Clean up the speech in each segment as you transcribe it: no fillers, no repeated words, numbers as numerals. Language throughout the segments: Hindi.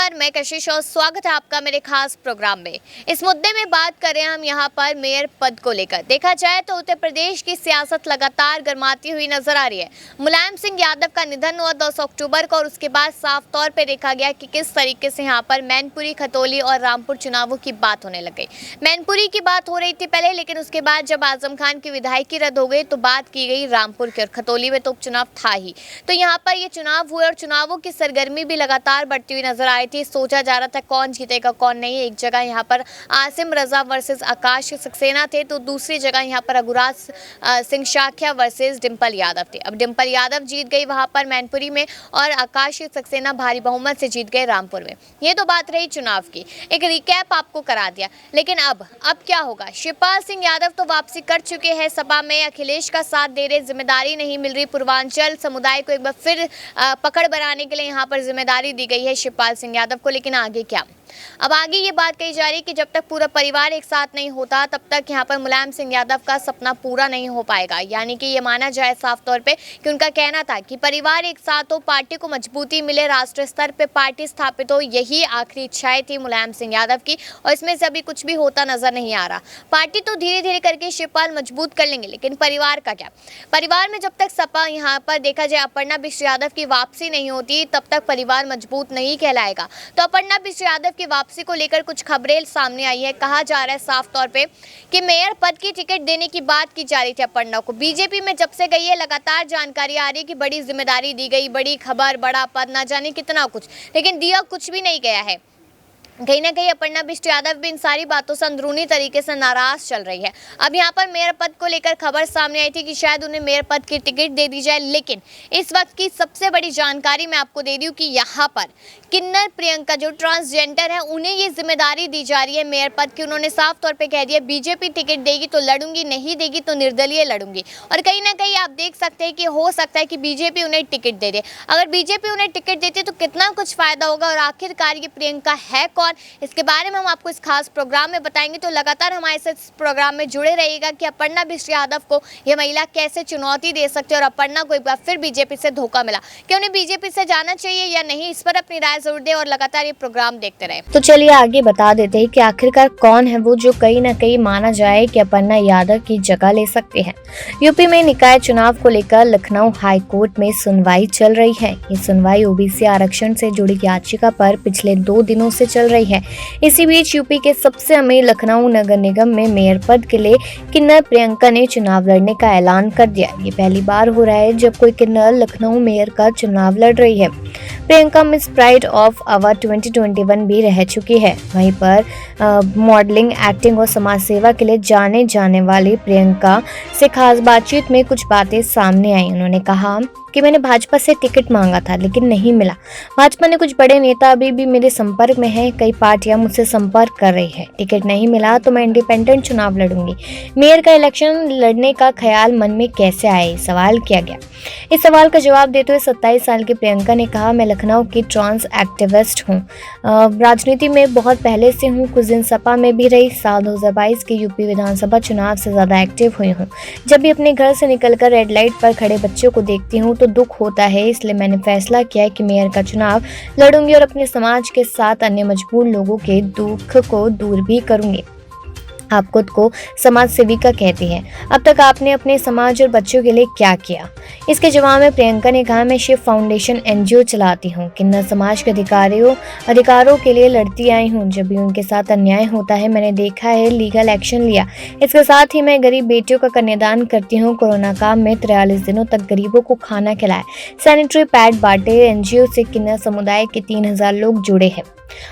नमस्कार, मैं कशिश और स्वागत है आपका मेरे खास प्रोग्राम में। इस मुद्दे में बात करें हम यहाँ पर मेयर पद को लेकर। देखा जाए तो उत्तर प्रदेश की सियासत लगातार गर्माती हुई नजर आ रही है। मुलायम सिंह यादव का निधन हुआ 10 अक्टूबर को और उसके बाद साफ तौर पे देखा गया कि किस तरीके से यहाँ पर मैनपुरी, खतौली और रामपुर चुनावों की बात होने लग गई। मैनपुरी की बात हो रही थी पहले, लेकिन उसके बाद जब आजम खान की विधायकी रद्द हो गई तो बात की गई रामपुर की, और खतौली में तो उपचुनाव था ही। तो यहाँ पर ये चुनाव हुए और चुनावों की सरगर्मी भी लगातार बढ़ती हुई नजर आई थी। सोचा जा रहा था कौन जीतेगा कौन नहीं। एक जगह यहाँ पर आसिम रजा वर्सेस आकाश सक्सेना थे, तो दूसरी जगह यहाँ पर रघुराज सिंह शाक्या वर्सेस डिंपल यादव थे। अब डिंपल यादव जीत गई वहां पर मैनपुरी में और आकाश सक्सेना भारी बहुमत से जीत गए रामपुर में। ये तो बात रही चुनाव की। एक रिकैप आपको करा दिया, लेकिन अब क्या होगा? शिवपाल सिंह यादव तो वापसी कर चुके हैं सपा में, अखिलेश का साथ दे रहे, जिम्मेदारी नहीं मिल रही। पूर्वांचल समुदाय को एक बार फिर पकड़ बनाने के लिए यहाँ पर जिम्मेदारी दी गई है शिवपाल सिंह यादव को। लेकिन आगे क्या? अब आगे ये बात कही जा रही है कि जब तक पूरा परिवार एक साथ नहीं होता तब तक यहाँ पर मुलायम सिंह यादव का सपना पूरा नहीं हो पाएगा। यानी कि ये माना जाए साफ तौर पे कि उनका कहना था कि परिवार एक साथ हो, पार्टी को मजबूती मिले, राष्ट्रीय स्तर पे पार्टी स्थापित हो, यही आखिरी इच्छाएं थी मुलायम सिंह यादव की, और इसमें से अभी कुछ भी होता नजर नहीं आ रहा। पार्टी तो धीरे धीरे करके शिवपाल मजबूत कर लेंगे, लेकिन परिवार का क्या? परिवार में जब तक सपा यहाँ पर देखा जाए अपर्णा बिष्ट यादव की वापसी नहीं होती तब तक परिवार मजबूत नहीं कहलाएगा। तो अपर्णा बिष्ट यादव की वापसी को लेकर कुछ खबरें सामने आई है। कहा जा रहा है साफ तौर पे कि मेयर पद की टिकट देने की बात की जा रही थी अपर्णा को। बीजेपी में जब से गई है लगातार जानकारी आ रही है कि बड़ी जिम्मेदारी दी गई, बड़ी खबर, बड़ा पद, ना जाने कितना कुछ, लेकिन दिया कुछ भी नहीं गया है। कहीं ना कहीं अपर्णा बिष्ट यादव भी इन सारी बातों से अंदरूनी तरीके से नाराज चल रही है। अब यहाँ पर मेयर पद को लेकर खबर सामने आई थी कि शायद उन्हें मेयर पद की टिकट दे दी जाए, लेकिन इस वक्त की सबसे बड़ी जानकारी मैं आपको दे दूं कि यहाँ पर किन्नर प्रियंका जो ट्रांसजेंडर है उन्हें ये जिम्मेदारी दी जा रही है मेयर पद की। उन्होंने साफ तौर पर कह दिया बीजेपी टिकट देगी तो लड़ूंगी, नहीं देगी तो निर्दलीय लड़ूंगी। और कहीं ना कहीं आप देख सकते हैं कि हो सकता है कि बीजेपी उन्हें टिकट दे दे। अगर बीजेपी उन्हें टिकट देती तो कितना कुछ फायदा होगा, और आखिरकार ये प्रियंका है कौन, इसके बारे में हम आपको इस खास प्रोग्राम में बताएंगे। तो लगातार हमारे साथ इस प्रोग्राम में जुड़े रहिएगा कि अपर्णा बिष्ट यादव को ये महिला कैसे चुनौती दे सकती है, और अपर्णा को एक बार फिर बीजेपी से धोखा मिला, कि उन्हें बीजेपी से जाना चाहिए या नहीं, इस पर अपनी राय जरूर दे और लगातार ये प्रोग्राम देखते रहे। तो चलिए आगे बता देते हैं कि आखिरकार कौन है वो जो कहीं न कहीं माना जाए कि अपर्णा यादव की जगह ले सकते हैं। यूपी में निकाय चुनाव को लेकर लखनऊ हाई कोर्ट में सुनवाई चल रही है। ये सुनवाई ओबीसी आरक्षण से जुड़ी याचिका पर पिछले 2 दिनों से चल रही है। इसी बीच यूपी के सबसे अमीर लखनऊ नगर निगम में मेयर पद के लिए किन्नर प्रियंका ने चुनाव लड़ने का ऐलान कर दिया। ये पहली बार हो रहा है जब कोई किन्नर लखनऊ मेयर का चुनाव लड़ रही है। Priyanka miss pride of award 2021 भी रह चुकी है। वहीं पर मॉडलिंग, एक्टिंग और समाज सेवा के लिए जाने जाने वाली प्रियंका से खास बातचीत में कुछ बातें सामने आई। उन्होंने कहा कि मैंने भाजपा से टिकट मांगा था लेकिन नहीं मिला। भाजपा ने कुछ बड़े नेता अभी भी मेरे संपर्क में हैं, कई पार्टियां मुझसे संपर्क कर रही है। टिकट नहीं मिला तो मैं इंडिपेंडेंट चुनाव लड़ूंगी। मेयर का इलेक्शन लड़ने का ख्याल मन में कैसे आए, सवाल किया गया। इस सवाल का जवाब देते हुए 27 साल की प्रियंका ने कहा, मैं लखनऊ की ट्रांस एक्टिविस्ट हूँ, राजनीति में बहुत पहले से हूँ, कुछ दिन सपा में भी रही। साल 2022 के यूपी विधानसभा चुनाव से ज्यादा एक्टिव हुई हूँ। जब भी अपने घर से निकलकर रेड लाइट पर खड़े बच्चों को देखती हूँ तो दुख होता है, इसलिए मैंने फैसला किया कि मेयर का चुनाव लड़ूंगी और अपने समाज के साथ अन्य मजबूर लोगों के दुख को दूर भी करूंगी। आप खुद को समाज सेविका कहती हैं। अब तक आपने अपने समाज और बच्चों के लिए क्या किया? इसके जवाब में प्रियंका ने कहा, मैं शिव फाउंडेशन एनजीओ चलाती हूँ। किन्नर समाज के अधिकारों के लिए लड़ती आई हूँ। जब भी उनके साथ अन्याय होता है मैंने देखा है, लीगल एक्शन लिया। इसके साथ ही मैं गरीब बेटियों का कन्यादान करती हूँ। कोरोना काल में 43 दिनों तक गरीबों को खाना खिलाया, सैनिटरी पैड बांटे। एनजीओ से किन्नर समुदाय के 3000 लोग जुड़े हैं।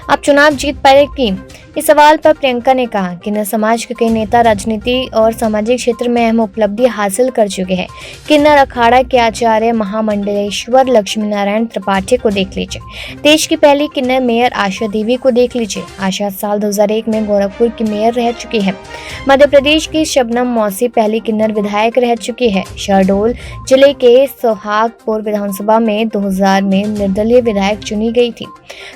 आप चुनाव जीत पाएगी? इस सवाल पर प्रियंका ने कहा, किन्नर समाज के कई नेता राजनीति और सामाजिक क्षेत्र में अहम उपलब्धि हासिल कर चुके हैं। किन्नर अखाड़ा के आचार्य महामंडलेश्वर लक्ष्मी नारायण त्रिपाठी को देख लीजिए। देश की पहली किन्नर मेयर आशा देवी को देख लीजिए। आशा साल 2001 में गोरखपुर की मेयर रह चुकी है। मध्य प्रदेश की शबनम मौसी पहली किन्नर विधायक रह चुकी है। शहडोल जिले के सोहागपुर विधानसभा में 2000 में निर्दलीय विधायक चुनी गई थी।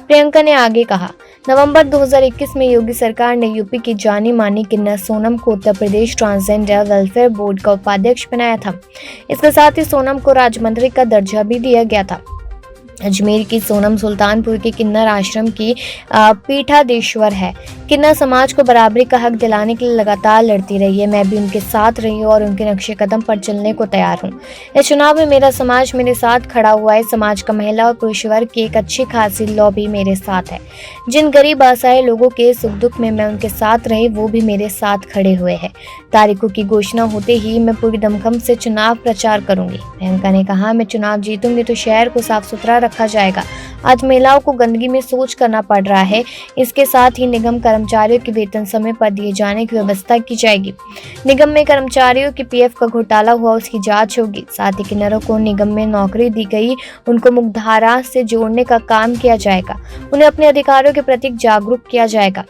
प्रियंका ने आगे कहा, नवंबर 2021 में योगी सरकार ने यूपी की जानी मानी किन्नर सोनम को Uttar Pradesh transgender welfare board का उपाध्यक्ष बनाया था। इसके साथ ही सोनम को राज्य मंत्री का दर्जा भी दिया गया था। अजमेर की सोनम सुल्तानपुर के किन्नर आश्रम की पीठाधीश्वर है। किन्नर समाज को बराबरी का हक दिलाने के लिए लगातार लड़ती रही है। मैं भी उनके साथ रही हूँ और उनके नक्शे कदम पर चलने को तैयार हूँ। इस चुनाव में मेरा समाज मेरे साथ खड़ा हुआ है। समाज का महिला और पुरुष वर्ग की एक अच्छी खासी लॉबी मेरे साथ है। जिन गरीब असहाय लोगों के सुख दुख में मैं उनके साथ रही, वो भी मेरे साथ खड़े हुए हैं। तारीखों की घोषणा होते ही मैं पूरी दमखम से चुनाव प्रचार करूंगी। प्रियंका ने कहा, मैं चुनाव जीतूंगी तो शहर को साफ सुथरा रखा जाएगा। आज महिलाओं को गंदगी में सोच करना पड़ रहा है। इसके साथ ही निगम कर्मचारियों के वेतन समय पर दिए जाने की व्यवस्था की जाएगी। निगम में कर्मचारियों की पीएफ का घोटाला हुआ, उसकी जांच होगी। साथ ही किन्नरों को निगम में नौकरी दी गई, उनको मुख्यधारा से जोड़ने का काम किया जाएगा। उन्हें अपने अधिकारों के प्रति जागरूक किया जाएगा।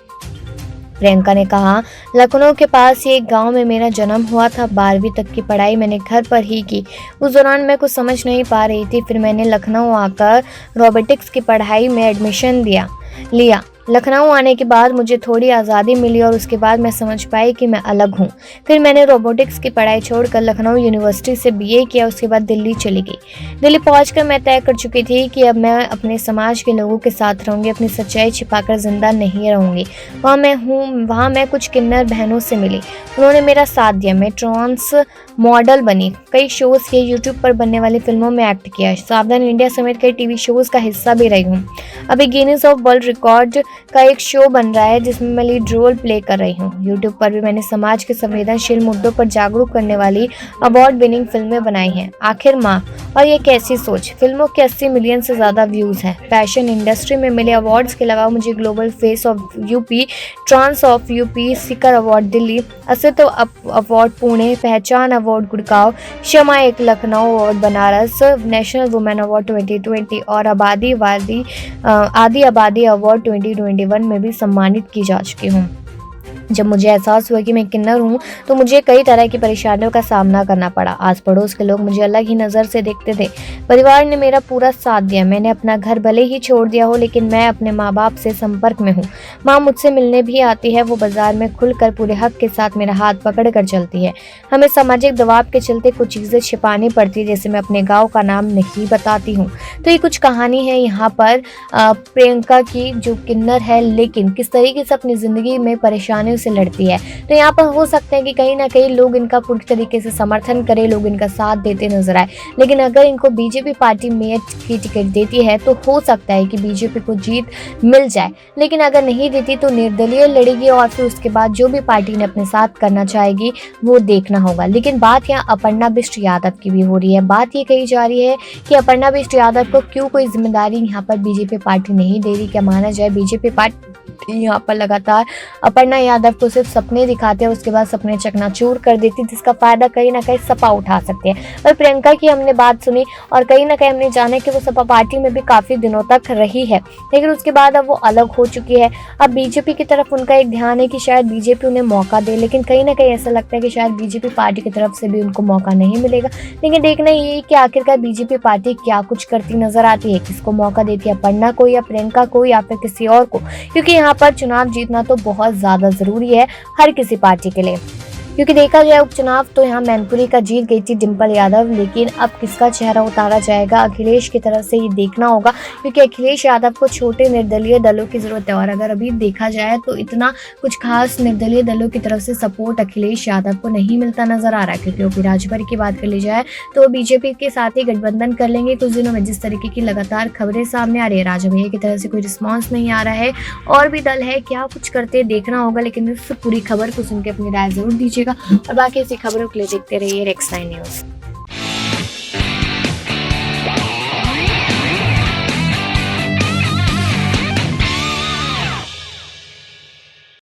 प्रियंका ने कहा, लखनऊ के पास ही एक गांव में मेरा जन्म हुआ था। 12वीं तक की पढ़ाई मैंने घर पर ही की। उस दौरान मैं कुछ समझ नहीं पा रही थी। फिर मैंने लखनऊ आकर रोबोटिक्स की पढ़ाई में एडमिशन लिया। लखनऊ आने के बाद मुझे थोड़ी आज़ादी मिली और उसके बाद मैं समझ पाई कि मैं अलग हूँ। फिर मैंने रोबोटिक्स की पढ़ाई छोड़कर लखनऊ यूनिवर्सिटी से बीए किया। उसके बाद दिल्ली चली गई। दिल्ली पहुंचकर मैं तय कर चुकी थी कि अब मैं अपने समाज के लोगों के साथ रहूंगी, अपनी सच्चाई छिपाकर जिंदा नहीं रहूंगी। वहाँ मैं कुछ किन्नर बहनों से मिली, उन्होंने मेरा साथ दिया। मैं ट्रांस मॉडल बनी, कई शोज़ के यूट्यूब पर बनने वाली फिल्मों में एक्ट किया। सावधान इंडिया समेत कई टीवी शोज़ का हिस्सा भी रही हूँ। अभी गिनीज ऑफ वर्ल्ड रिकॉर्ड का एक शो बन रहा है जिसमें मैं लीड रोल प्ले कर रही हूँ। यूट्यूब पर भी मैंने समाज के संवेदनशील मुद्दों पर जागरूक करने वाली अवार्ड विनिंग फिल्में बनाई हैं। आखिर माँ और ये कैसी सोच, फिल्मों के 80 मिलियन से ज़्यादा व्यूज़ हैं। फैशन इंडस्ट्री में मिले अवार्ड्स के अलावा मुझे global face of UP, trans of UP, seeker award Delhi, Astitva award Pune, Pehchaan award Gurgaon, क्षमा एक Lucknow award Banaras, national women award 2020 और आदि आबादी अवार्ड 2021 में भी सम्मानित की जा चुकी हूँ। जब मुझे एहसास हुआ कि मैं किन्नर हूँ तो मुझे कई तरह की परेशानियों का सामना करना पड़ा। आस पड़ोस के लोग मुझे अलग ही नज़र से देखते थे। परिवार ने मेरा पूरा साथ दिया। मैंने अपना घर भले ही छोड़ दिया हो, लेकिन मैं अपने माँ बाप से संपर्क में हूँ। माँ मुझसे मिलने भी आती है। वो बाजार में खुलकर पूरे हक के साथ मेरा हाथ पकड़ कर चलती है। हमें सामाजिक दबाव के चलते कुछ चीज़ें छिपानी पड़ती है, जैसे मैं अपने गाँव का नाम नहीं बताती हूँ। तो ये कुछ कहानी है यहाँ पर प्रियंका की, जो किन्नर है लेकिन किस तरीके से अपनी ज़िंदगी में परेशानियों से लड़ती है। तो यहाँ पर हो सकता है कि कहीं ना कहीं लोग इनका पूरी तरीके से समर्थन करें, लोग इनका साथ देते नजर आए, लेकिन अगर इनको बीजेपी पार्टी मेयर की टिकट देती है तो हो सकता है कि बीजेपी को जीत मिल जाए। लेकिन अगर नहीं देती तो निर्दलीय लड़ेगी और फिर उसके बाद जो भी पार्टी ने अपने साथ करना चाहेगी वो देखना होगा। लेकिन बात यहाँ अपर्णा बिष्ट यादव की भी हो रही है। बात ये कही जा रही है कि अपर्णा बिष्ट यादव को क्यों कोई जिम्मेदारी यहाँ पर बीजेपी पार्टी नहीं दे रही। क्या माना जाए, बीजेपी पार्टी यहाँ पर लगातार अपर्णा यादव को सिर्फ सपने दिखाते हैं, उसके बाद सपने चकनाचूर कर देती, जिसका फायदा कहीं ना कहीं सपा उठा सकते हैं। और प्रियंका की हमने बात सुनी और कहीं ना कहीं हमने जाना कि वो सपा पार्टी में भी काफी दिनों तक रही है, लेकिन उसके बाद अब वो अलग हो चुकी है। अब बीजेपी की तरफ उनका एक ध्यान है कि शायद बीजेपी उन्हें मौका दे, लेकिन कहीं ना कहीं ऐसा लगता है कि शायद बीजेपी पार्टी की तरफ से भी उनको मौका नहीं मिलेगा। लेकिन देखना ये है कि आखिरकार बीजेपी पार्टी क्या कुछ करती नजर आती है, किसको मौका देती है, अपर्णा को या प्रियंका को या फिर किसी और को, क्योंकि यहाँ पर चुनाव जीतना तो बहुत ज्यादा जरूरी है हर किसी पार्टी के लिए। क्योंकि देखा जाए उपचुनाव तो यहाँ मैनपुरी का जीत गई थी डिम्पल यादव, लेकिन अब किसका चेहरा उतारा जाएगा अखिलेश की तरफ से ये देखना होगा, क्योंकि अखिलेश यादव को छोटे निर्दलीय दलों की जरूरत है। और अगर अभी देखा जाए तो इतना कुछ खास निर्दलीय दलों की तरफ से सपोर्ट अखिलेश यादव को नहीं मिलता नजर आ रहा है। क्योंकि ओपी राजभर की बात कर ली जाए तो बीजेपी के साथ ही गठबंधन कर लेंगे कुछ दिनों में। जिस तरीके की लगातार खबरें सामने आ रही है, राजा भैया की तरफ से कोई रिस्पॉन्स नहीं आ रहा है। और भी दल है, क्या कुछ करते देखना होगा, लेकिन इस पूरी खबर को सुन के अपनी राय जरूर दीजिएगा। और बाकी ऐसी खबरों के लिए देखते रहिए REX9 न्यूज़।